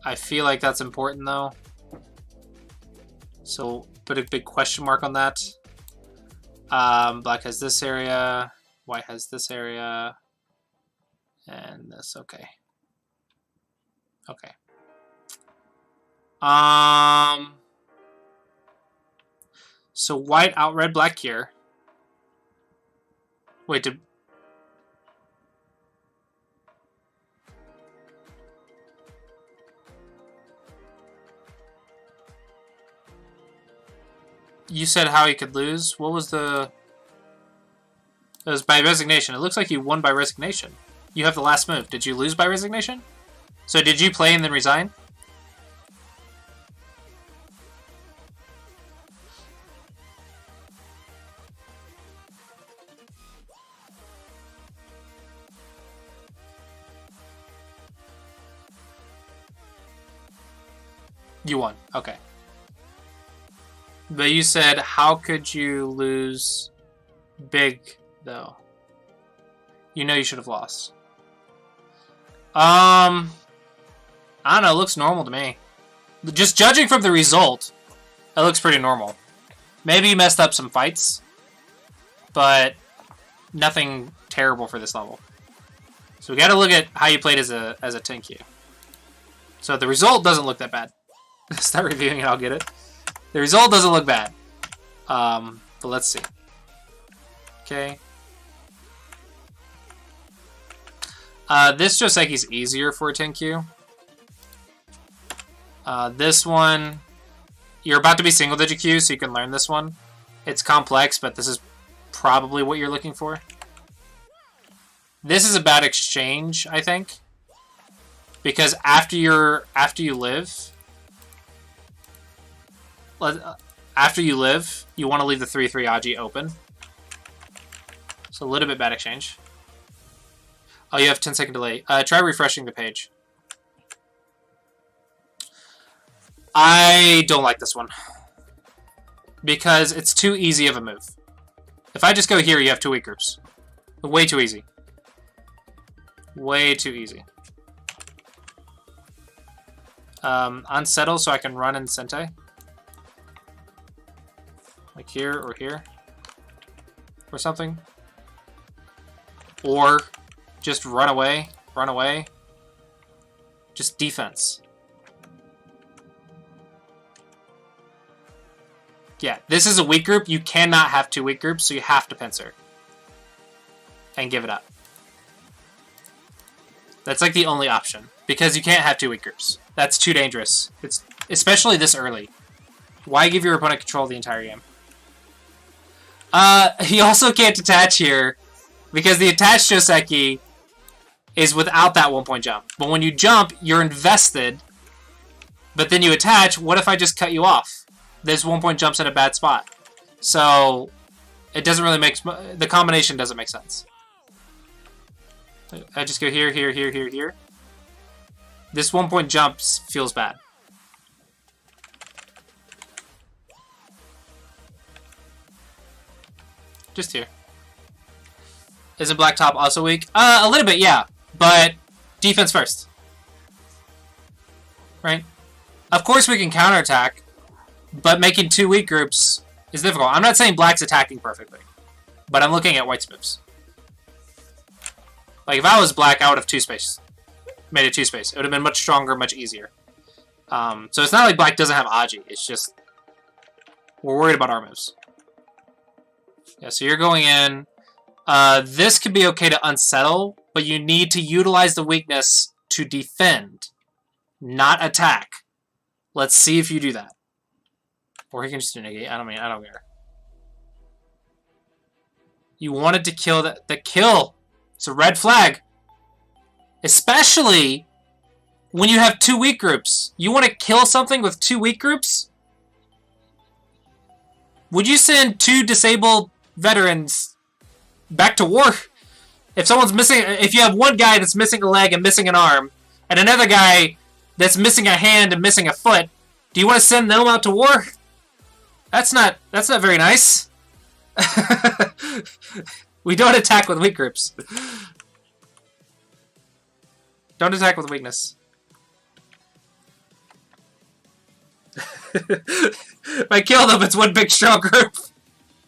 I feel like that's important though. So put a big question mark on that. Black has this area, white has this area, and this. Okay. Okay. So white outread black here. Wait, did... You said how he could lose? What was the... It was by resignation. It looks like you won by resignation. You have the last move. Did you lose by resignation? So did you play and then resign? You won. Okay. But you said, how could you lose big, though? You know you should have lost. I don't know. It looks normal to me. Just judging from the result, it looks pretty normal. Maybe you messed up some fights, but nothing terrible for this level. So we got to look at how you played as a 10Q. So the result doesn't look that bad. Start reviewing it, I'll get it. The result doesn't look bad. But let's see. Okay. This Joseki's easier for a 10Q. This one, you're about to be single-digit Q, so you can learn this one. It's complex, but this is probably what you're looking for. This is a bad exchange, I think. Because after you live, you want to leave the 3-3 Aji open. So a little bit bad exchange. Oh, you have 10-second delay. Try refreshing the page. I don't like this one. Because it's too easy of a move. If I just go here, you have 2 weak groups. Way too easy. Way too easy. Unsettle so I can run in Sentai. Like here or here. Or something. Or just run away. Run away. Just defense. Yeah, this is a weak group. You cannot have 2 weak groups, so you have to pincer. And give it up. That's like the only option. Because you can't have 2 weak groups. That's too dangerous. It's especially this early. Why give your opponent control the entire game? He also can't attach here. Because the attached Joseki is without that 1-point jump. But when you jump, you're invested. But then you attach, what if I just cut you off? This 1-point jump's in a bad spot. So, it doesn't really make... The combination doesn't make sense. I just go here, here, here, here, here. This 1-point jump feels bad. Just here. Isn't Black Top also weak? A little bit, yeah. But defense first. Right? Of course we can counterattack, but making 2 weak groups is difficult. I'm not saying Black's attacking perfectly, but I'm looking at White's moves. Like, if I was Black, I would have 2-space. Made it 2-space. It would have been much stronger, much easier. So it's not like Black doesn't have Aji. It's just... we're worried about our moves. Yeah, so you're going in. This could be okay to unsettle, but you need to utilize the weakness to defend, not attack. Let's see if you do that. Or he can just do negate. I don't care. You wanted to kill the kill. It's a red flag. Especially when you have 2 weak groups. You want to kill something with 2 weak groups? Would you send 2 disabled veterans back to war? If someone's missing, if you have one guy that's missing a leg and missing an arm, and another guy that's missing a hand and missing a foot, do you want to send them out to war? That's not very nice. We don't attack with weak groups. Don't attack with weakness. If I kill them, it's one big strong group.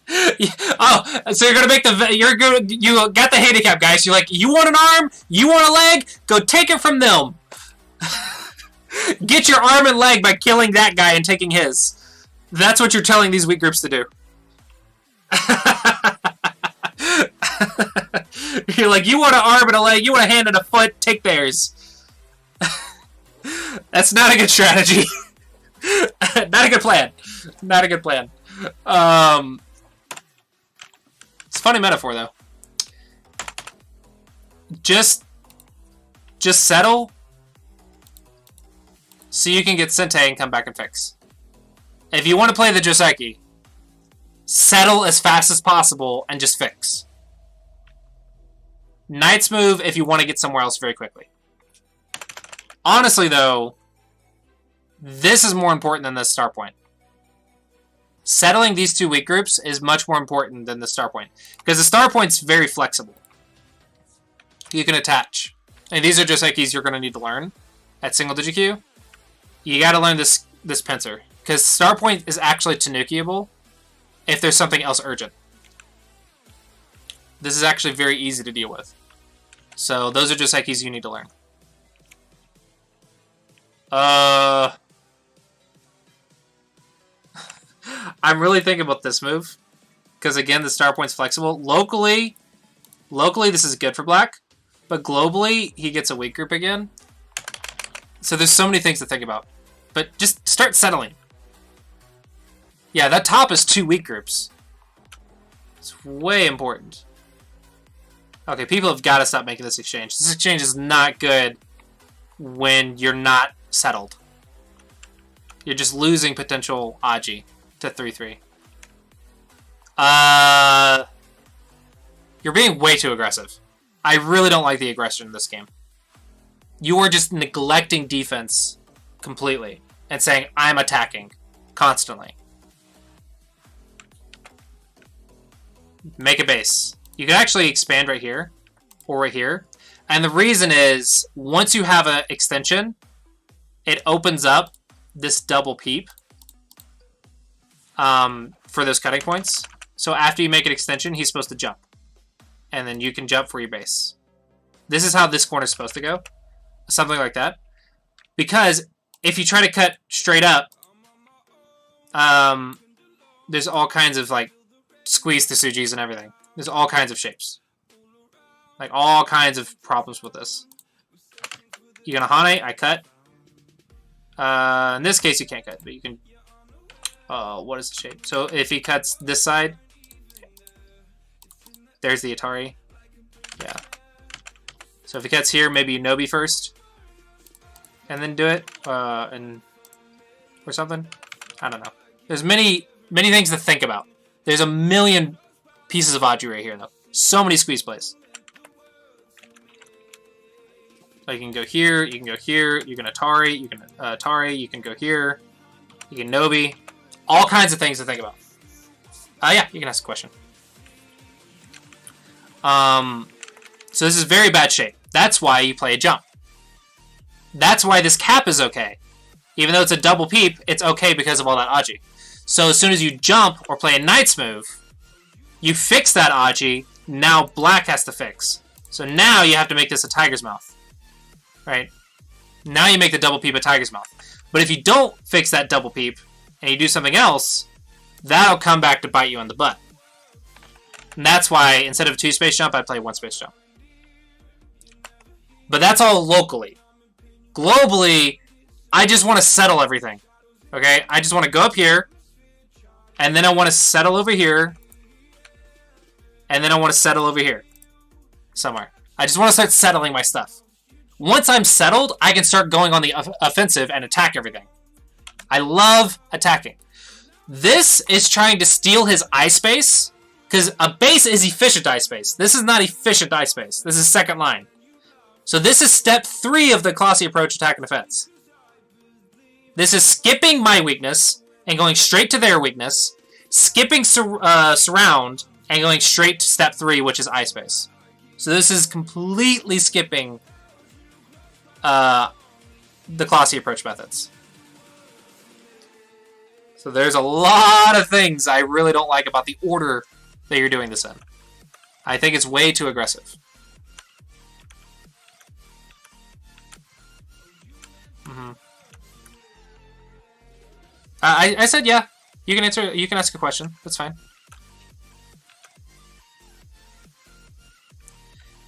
Oh, so you're gonna make you got the handicap, guys. You're like, you want an arm? You want a leg? Go take it from them. Get your arm and leg by killing that guy and taking his. That's what you're telling these weak groups to do. You're like, you want an arm and a leg, you want a hand and a foot, take theirs. That's not a good strategy. Not a good plan. Not a good plan. It's a funny metaphor, though. Just settle so you can get Sente and come back and fix. If you want to play the Joseki, settle as fast as possible and just fix. Knight's move if you want to get somewhere else very quickly. Honestly, though, this is more important than the star point. Settling these two weak groups is much more important than the star point. Because the star point's very flexible. You can attach. And these are Josekis you're going to need to learn at single digit Q. You got to learn this pincer. Because star point is actually Tanukiable if there's something else urgent. This is actually very easy to deal with. So those are Josekis you need to learn. I'm really thinking about this move. Because again, the star point's flexible. Locally, this is good for black. But globally, he gets a weak group again. So there's so many things to think about. But just start settling. Yeah, that top is 2 weak groups. It's way important. Okay, people have got to stop making this exchange. This exchange is not good when you're not settled. You're just losing potential Aji to 3-3. You're being way too aggressive. I really don't like the aggression in this game. You are just neglecting defense completely and saying, I'm attacking constantly. Make a base. You can actually expand right here or right here. And the reason is, once you have an extension, it opens up this double peep for those cutting points. So after you make an extension, he's supposed to jump. And then you can jump for your base. This is how this corner is supposed to go. Something like that. Because if you try to cut straight up, there's all kinds of like squeeze to Sujis and everything. There's all kinds of shapes. Like all kinds of problems with this. You're gonna Hane, I cut. In this case you can't cut, but you can what is the shape? So if he cuts this side, there's the Atari. Yeah. So if he cuts here, maybe you Nobi first. And then do it. Or something. I don't know. There's many things to think about. There's a million pieces of Aji right here, though. So many squeeze plays. You can go here, you can go here, you can Atari, you can go here, you can Nobi. All kinds of things to think about. Yeah, you can ask a question. So this is very bad shape. That's why you play a jump. That's why this cap is okay. Even though it's a double peep, it's okay because of all that Aji. So as soon as you jump or play a Knight's move, you fix that Aji, now black has to fix. So now you have to make this a Tiger's Mouth. Right? Now you make the double peep a Tiger's Mouth. But if you don't fix that double peep, and you do something else, that'll come back to bite you in the butt. And that's why, instead of a 2-space jump, I play 1-space jump. But that's all locally. Globally, I just want to settle everything. Okay? I just want to go up here, and then I want to settle over here, and then I want to settle over here. Somewhere. I just want to start settling my stuff. Once I'm settled, I can start going on the offensive and attack everything. I love attacking. This is trying to steal his eye space, because a base is efficient eye space. This is not efficient eye space. This is second line. So this is step 3 of the Clossi approach, attack and defense. This is skipping my weakness and going straight to their weakness, skipping surround and going straight to step 3, which is eye space. So this is completely skipping the Clossi approach methods. So there's a lot of things I really don't like about the order that you're doing this in. I think it's way too aggressive. I said yeah. You can answer. You can ask a question. That's fine.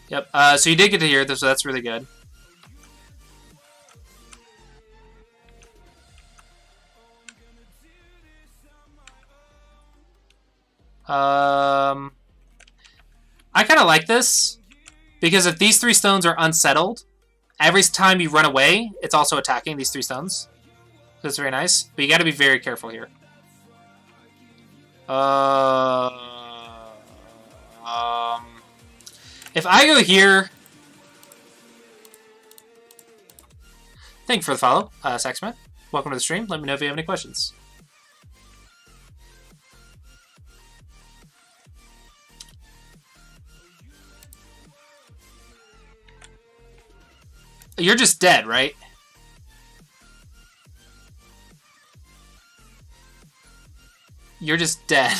Yep. So you did get to hear this, so that's really good. I kind of like this because if these 3 stones are unsettled, every time you run away, it's also attacking these 3 stones. So it's very nice, but you got to be very careful here. If I go here, thank you for the follow, Saxman. Welcome to the stream. Let me know if you have any questions. You're just dead, right? You're just dead.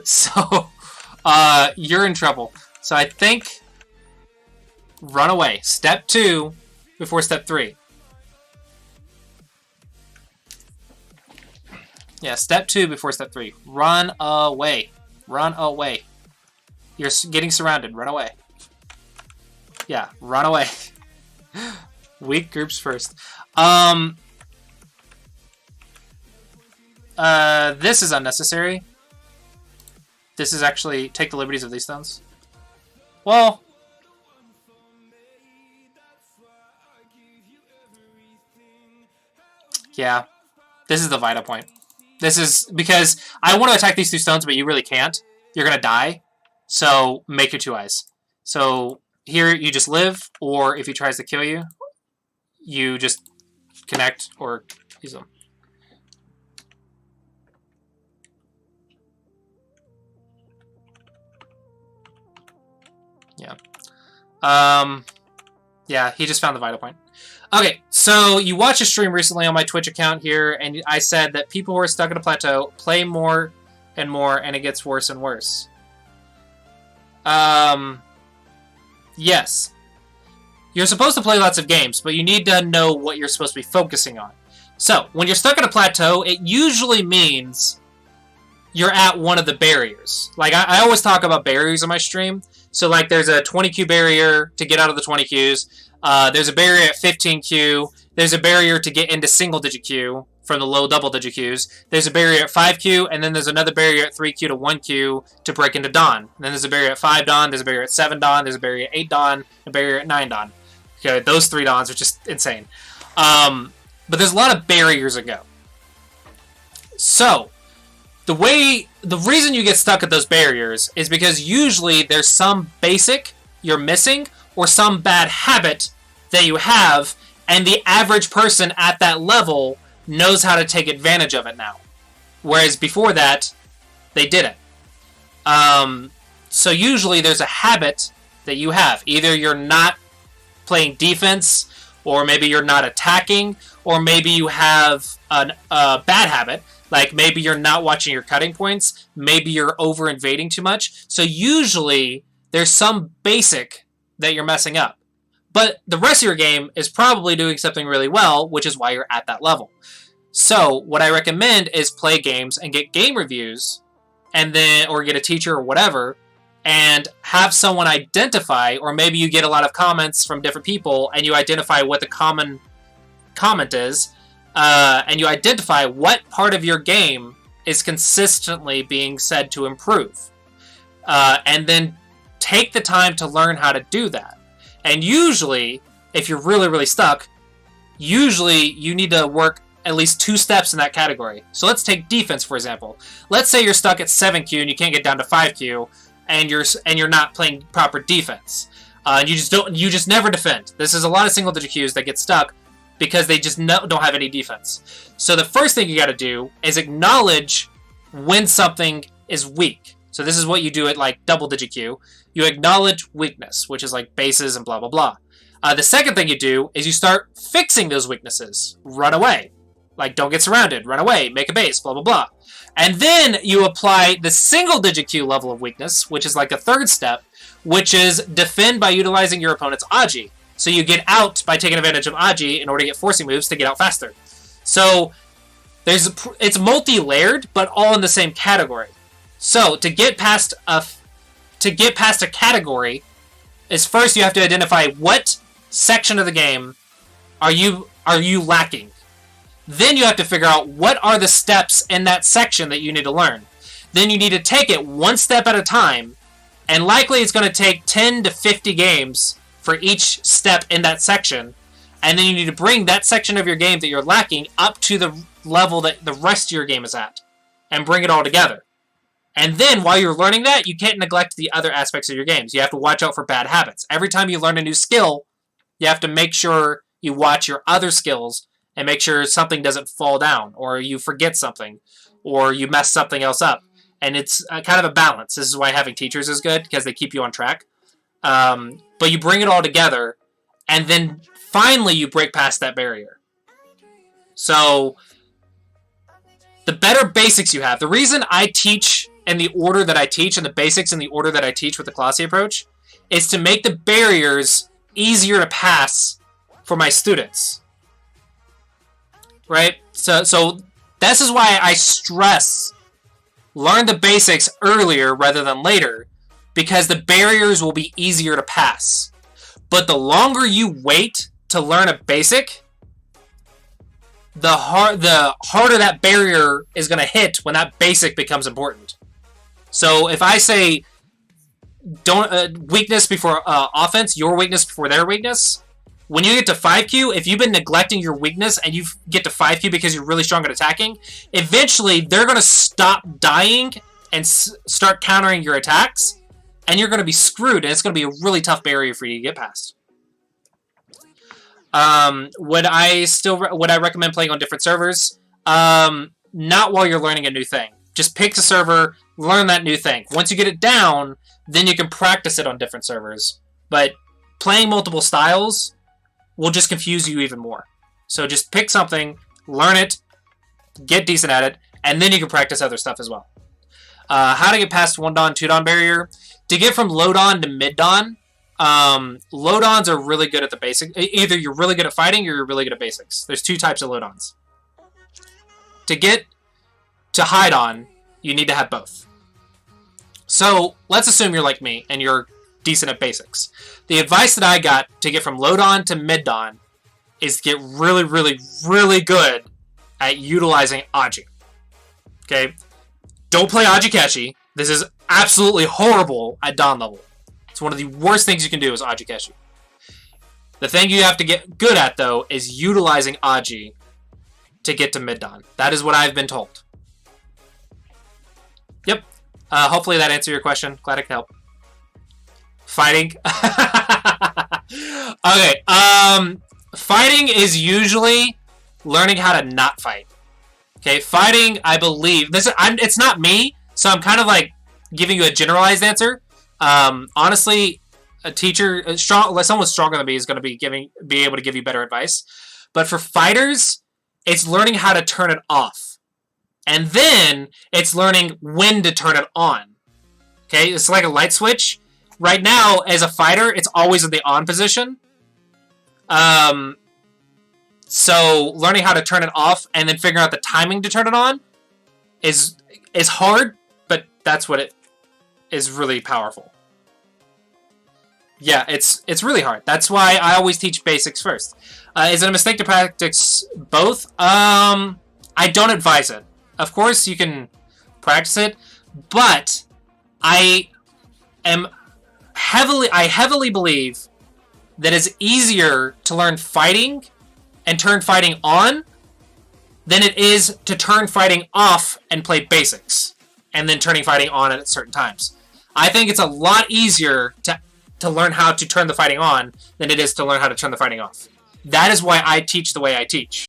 So, you're in trouble. So I think run away. Step 2 before step 3. Yeah, step 2 before step 3. Run away. Run away. You're getting surrounded. Run away. Yeah, run away. Weak groups first. This is unnecessary. This is actually take the liberties of these stones. Well, yeah, this is the Vita point. This is because I want to attack these 2 stones, but you really can't. You're gonna die. So make your 2 eyes. So here you just live, or if he tries to kill you, you just connect or use them. Yeah. Yeah, he just found the Vita point. Okay, so you watched a stream recently on my Twitch account here, and I said that people who are stuck at a plateau play more and more, and it gets worse and worse. Yes. You're supposed to play lots of games, but you need to know what you're supposed to be focusing on. So, when you're stuck at a plateau, it usually means you're at one of the barriers. Like, I always talk about barriers on my stream. So, like, there's a 20Q barrier to get out of the 20 Qs. There's a barrier at 15Q. There's a barrier to get into single-digit Q from the low double-digit Qs. There's a barrier at 5Q, and then there's another barrier at 3Q to 1Q to break into Dawn. And then there's a barrier at 5 Dawn, there's a barrier at 7 Dawn, there's a barrier at 8 Dawn, a barrier at 9 Dawn. Okay, those 3 Dawns are just insane. But there's a lot of barriers that go. So, the reason you get stuck at those barriers is because usually there's some basic you're missing or some bad habit that you have, and the average person at that level knows how to take advantage of it now. Whereas before that, they didn't. So usually there's a habit that you have. Either you're not playing defense, or maybe you're not attacking, or maybe you have a bad habit. Like, maybe you're not watching your cutting points. Maybe you're over-invading too much. So usually, there's some basic that you're messing up. But the rest of your game is probably doing something really well, which is why you're at that level. So, what I recommend is play games and get game reviews, and then, or get a teacher or whatever, and have someone identify, or maybe you get a lot of comments from different people, and you identify what the common comment is, and you identify what part of your game is consistently being said to improve. And then take the time to learn how to do that. And usually, if you're really, really stuck, usually you need to work at least 2 steps in that category. So let's take defense, for example. Let's say you're stuck at 7Q and you can't get down to 5Q, and you're not playing proper defense. You just never defend. This is a lot of single-digit Qs that get stuck because they just don't have any defense. So the first thing you got to do is acknowledge when something is weak. So this is what you do at like double-digit Q. You acknowledge weakness, which is like bases and blah, blah, blah. The second thing you do is you start fixing those weaknesses. Run away. Like, don't get surrounded, run away, make a base, blah, blah, blah. And then you apply the single-digit Q level of weakness, which is like a third step, which is defend by utilizing your opponent's Agi. So you get out by taking advantage of Agi in order to get forcing moves to get out faster. So it's multi-layered, but all in the same category. So to get past a category is first you have to identify what section of the game are you lacking. Then you have to figure out what are the steps in that section that you need to learn. Then you need to take it one step at a time, and likely it's going to take 10 to 50 games for each step in that section, and then you need to bring that section of your game that you're lacking up to the level that the rest of your game is at, and bring it all together. And then, while you're learning that, you can't neglect the other aspects of your games. You have to watch out for bad habits. Every time you learn a new skill, you have to make sure you watch your other skills and make sure something doesn't fall down, or you forget something, or you mess something else up. And it's kind of a balance. This is why having teachers is good, because they keep you on track. But you bring it all together, and then finally you break past that barrier. So, the better basics you have. The reason I teach in the order that I teach, and the basics in the order that I teach with the Clossi approach, is to make the barriers easier to pass for my students. Right? So this is why I stress learn the basics earlier rather than later, because the barriers will be easier to pass. But the longer you wait to learn a basic, the harder that barrier is going to hit when that basic becomes important. So if I say don't weakness before offense, your weakness before their weakness, when you get to 5Q, if you've been neglecting your weakness and you get to 5Q because you're really strong at attacking, eventually they're going to stop dying and start countering your attacks, and you're going to be screwed, and it's going to be a really tough barrier for you to get past. Would I recommend playing on different servers? Not while you're learning a new thing. Just pick a server, learn that new thing. Once you get it down, then you can practice it on different servers. But playing multiple styles will just confuse you even more. So just pick something, learn it, get decent at it, and then you can practice other stuff as well. How to get past 1-Dawn, 2-Dawn barrier. To get from low-Dawn to mid-Dawn, low-Dawns are really good at the basic. Either you're really good at fighting or you're really good at basics. There's two types of low-Dawns. To get to high-Dawn, you need to have both. So let's assume you're like me and you're decent at basics. The advice that I got to get from low-Dawn to mid-Dawn is to get really, really, really good at utilizing Agi. Okay? Don't play Agi-Keshi. This is absolutely horrible at Dawn level. It's one of the worst things you can do is Agi-Keshi. The thing you have to get good at, though, is utilizing Agi to get to mid-Dawn. That is what I've been told. Yep. Hopefully that answered your question. Glad I could help. Fighting. Okay. Fighting is usually learning how to not fight. Okay, fighting, I believe... it's not me, so I'm kind of like giving you a generalized answer. Honestly, a teacher, someone stronger than me is going to be able to give you better advice. But for fighters, it's learning how to turn it off. And then it's learning when to turn it on. Okay, it's like a light switch. Right now, as a fighter, it's always in the on position. So learning how to turn it off and then figuring out the timing to turn it on is hard, but that's what it is really powerful. Yeah, it's really hard. That's why I always teach basics first. Is it a mistake to practice both? I don't advise it. Of course, you can practice it, but I heavily believe that it's easier to learn fighting and turn fighting on than it is to turn fighting off and play basics, and then turning fighting on at certain times. I think it's a lot easier to learn how to turn the fighting on than it is to learn how to turn the fighting off. That is why I teach the way I teach.